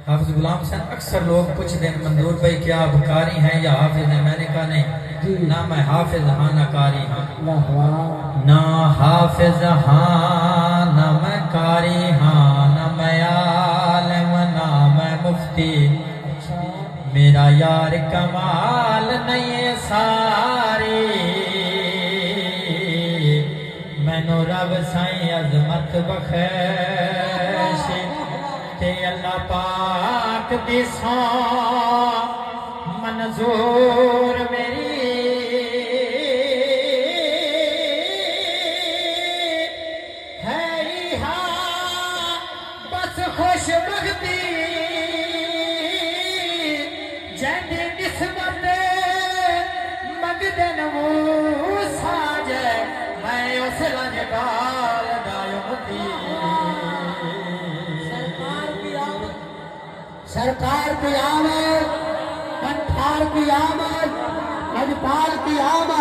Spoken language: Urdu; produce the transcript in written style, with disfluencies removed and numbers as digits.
حافظ غلام حسین اکثر لوگ پوچھتے ہیں منظور بھائی کیا آپ قاری ہیں یا حافظ ہیں؟ میں نے کہا نہیں، نہ میں حافظ ہاں نہ قاری ہاں، نہ حافظ ہاں نہ میں قاری ہاں، نہ میں عالم نہ میں مفتی، میرا یار کمال نہیں ساری، مینو رب سائیں عظمت بخش تے اللہ پاک دی سو منظور میری ہے ہاں بس خوش بختی جیندی نسبت مگدن موسیٰ جے میں اس لنجگال دایمتی سرکار کی آمد، کنٹھار کی آمد، اجپال کی آمد